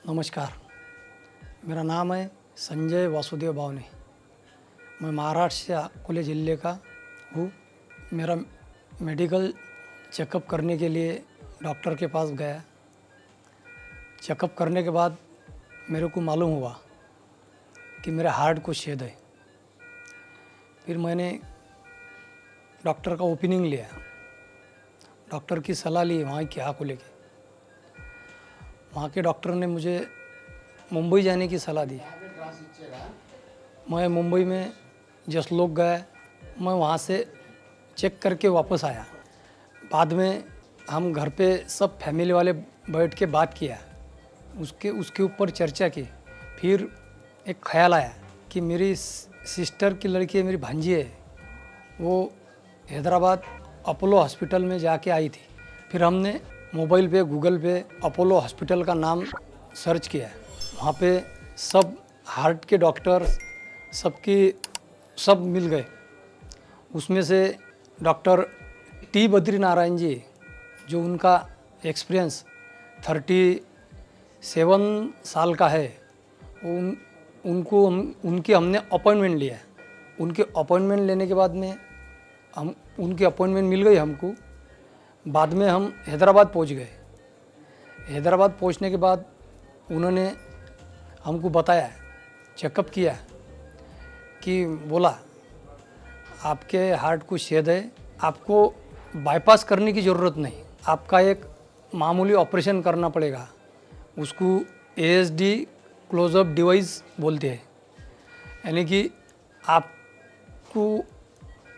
नमस्कार, मेरा नाम है संजय वासुदेव बावने। मैं महाराष्ट्र से अकोले ज़िले का हूँ। मेरा मेडिकल चेकअप करने के लिए डॉक्टर के पास गया। चेकअप करने के बाद मेरे को मालूम हुआ कि मेरे हार्ट को छेद है। फिर मैंने डॉक्टर का ओपिनियन लिया, डॉक्टर की सलाह ली वहाँ के को लेके। वहाँ के डॉक्टर ने मुझे मुंबई जाने की सलाह दी। मैं मुंबई में जसलोक गया, मैं वहाँ से चेक करके वापस आया। बाद में हम घर पे सब फैमिली वाले बैठ के बात किया, उसके ऊपर चर्चा की। फिर एक ख्याल आया कि मेरी सिस्टर की लड़की है, मेरी भांजी है, वो हैदराबाद अपोलो हॉस्पिटल में जाके आई थी। फिर हमने मोबाइल पे गूगल पे अपोलो हॉस्पिटल का नाम सर्च किया। वहाँ पे सब हार्ट के डॉक्टर सब मिल गए। उसमें से डॉक्टर टी बद्री नारायण जी, जो उनका एक्सपीरियंस 37 साल का है, उनके हमने अपॉइंटमेंट लिया। उनके अपॉइंटमेंट लेने के बाद में उनकी अपॉइंटमेंट मिल गई हमको। बाद में हम हैदराबाद पहुंच गए। हैदराबाद पहुंचने के बाद उन्होंने हमको बताया, चेकअप किया कि बोला आपके हार्ट को छेद है, आपको बाईपास करने की ज़रूरत नहीं, आपका एक मामूली ऑपरेशन करना पड़ेगा। उसको ASD क्लोजअप डिवाइस बोलते हैं, यानी कि आपको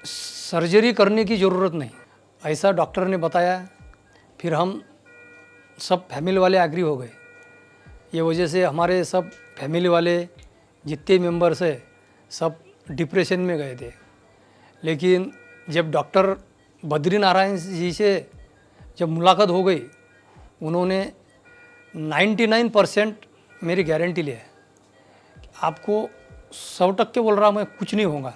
सर्जरी करने की ज़रूरत नहीं, ऐसा डॉक्टर ने बताया। फिर हम सब फैमिली वाले एग्री हो गए। ये वजह से हमारे सब फैमिली वाले जितने मेंबर्स है सब डिप्रेशन में गए थे। लेकिन जब डॉक्टर बद्री नारायण जी से जब मुलाकात हो गई, उन्होंने 99% मेरी गारंटी ली है। आपको 100% बोल रहा मैं, कुछ नहीं होगा।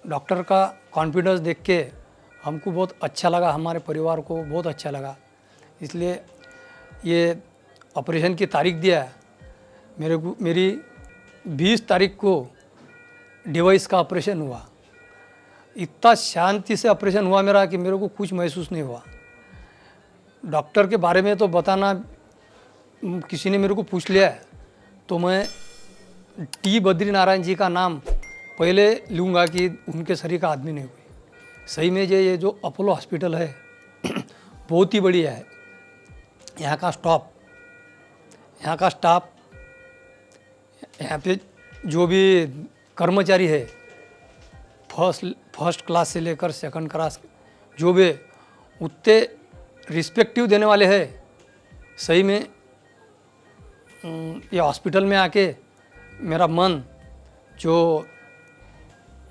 डॉक्टर का कॉन्फिडेंस देख के हमको बहुत अच्छा लगा, हमारे परिवार को बहुत अच्छा लगा। इसलिए ये ऑपरेशन की तारीख दिया मेरी 20 तारीख को डिवाइस का ऑपरेशन हुआ। इतना शांति से ऑपरेशन हुआ मेरा कि मेरे को कुछ महसूस नहीं हुआ। डॉक्टर के बारे में तो बताना, किसी ने मेरे को पूछ लिया तो मैं टी बद्री नारायण जी का नाम पहले लूँगा कि उनके शरीर का आदमी नहीं हुई। सही में ये जो अपोलो हॉस्पिटल है बहुत ही बढ़िया है। यहाँ का स्टाफ, यहाँ पे जो भी कर्मचारी है, फर्स्ट क्लास से लेकर सेकंड क्लास, जो भी उतने रिस्पेक्टिव देने वाले हैं। सही में ये हॉस्पिटल में आके मेरा मन जो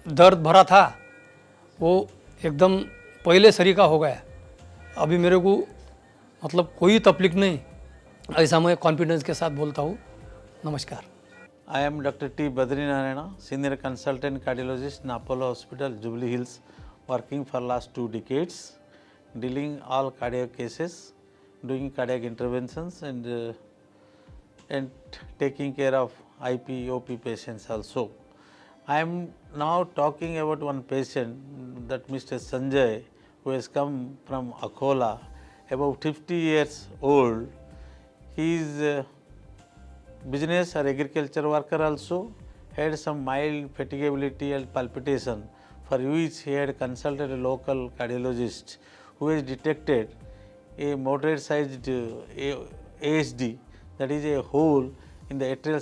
दर्द भरा था वो एकदम पहले सरीका हो गया। अभी मेरे को मतलब कोई तकलीफ नहीं, ऐसा मैं कॉन्फिडेंस के साथ बोलता हूँ। नमस्कार। I am Dr. T. Badri Narayana, Senior Consultant Cardiologist in Apollo Hospital, Jubilee Hills, working for last 2 decades, dealing all cardiac cases, doing cardiac interventions and taking care of IP, OP patients also. I am now talking about one patient, that Mr. Sanjay, who has come from Akola, about 50 years old. He is business or agriculture worker also, had some mild fatigability and palpitation, for which he had consulted a local cardiologist who has detected a moderate sized ASD, that is a hole in the atrial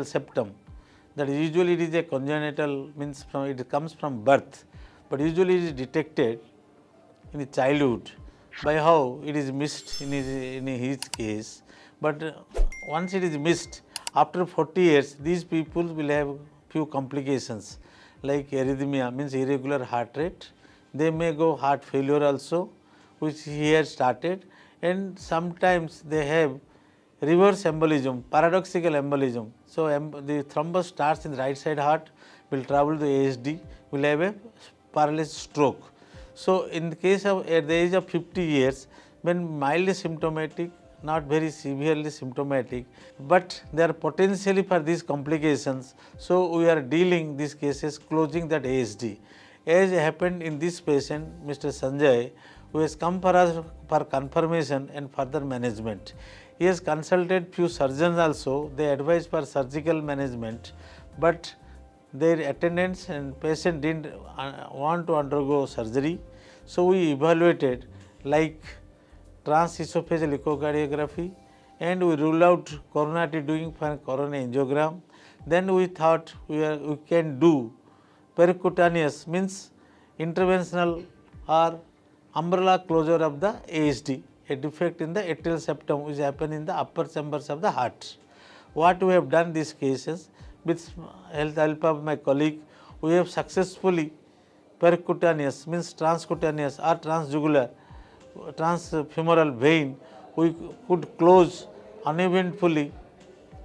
septum. That usually it is a congenital, means it comes from birth, but usually it is detected in the childhood. By how it is missed in his case, but once it is missed, after 40 years, these people will have few complications like arrhythmia, means irregular heart rate. They may go heart failure also, which he has started, and sometimes they have reverse embolism, paradoxical embolism. So, the thrombus starts in the right side heart, will travel to ASD, will have a paralysis stroke. So, in the case of at the age of 50 years, when mildly symptomatic not very severely symptomatic, but they are potentially for these complications. So, we are dealing these cases, closing that ASD. As happened in this patient, Mr. Sanjay, who has come for us for confirmation and further management. He has consulted few surgeons also. They advised for surgical management, but their attendants and patient didn't want to undergo surgery. So, we evaluated like transesophageal echocardiography, and we ruled out coronary doing for coronary angiogram. Then we thought we can do percutaneous, means interventional or umbrella closure of the ASD, a defect in the atrial septum which happen in the upper chambers of the heart. What we have done these cases with help of my colleague, we have successfully percutaneous, means transcutaneous or transjugular, transfemoral vein, we could close uneventfully,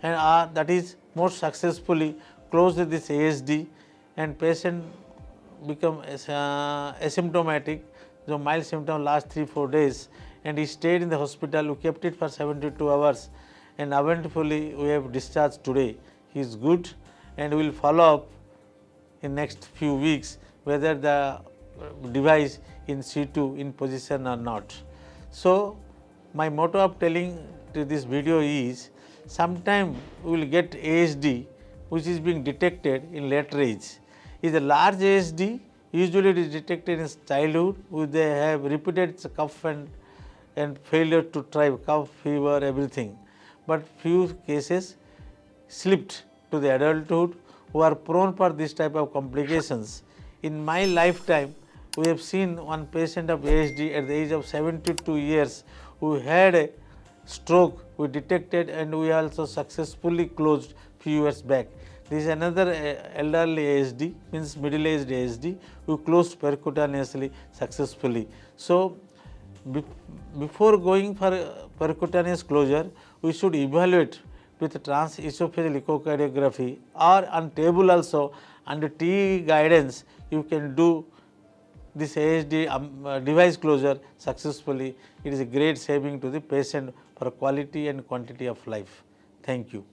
and that is most successfully closed this ASD, and patient become asymptomatic. The mild symptom last 3-4 days, and he stayed in the hospital. We kept it for 72 hours, and eventfully we have discharged today. He is good, and we will follow up in next few weeks whether the device in situ in position or not. So, my motto of telling to this video is, sometime we will get ASD which is being detected in later age. Is a large ASD, usually it is detected in childhood, where they have repeated cough and failure to thrive, cough, fever, everything. But few cases slipped to the adulthood who are prone for this type of complications. In my lifetime, we have seen one patient of ASD at the age of 72 years who had a stroke we detected, and we also successfully closed few years back. This is another elderly ASD, means middle aged ASD, who closed percutaneously successfully. So, before going for percutaneous closure, we should evaluate with transesophageal echocardiography, or on table also under TE guidance you can do this ASD device closure successfully. It is a great saving to the patient for quality and quantity of life. Thank you.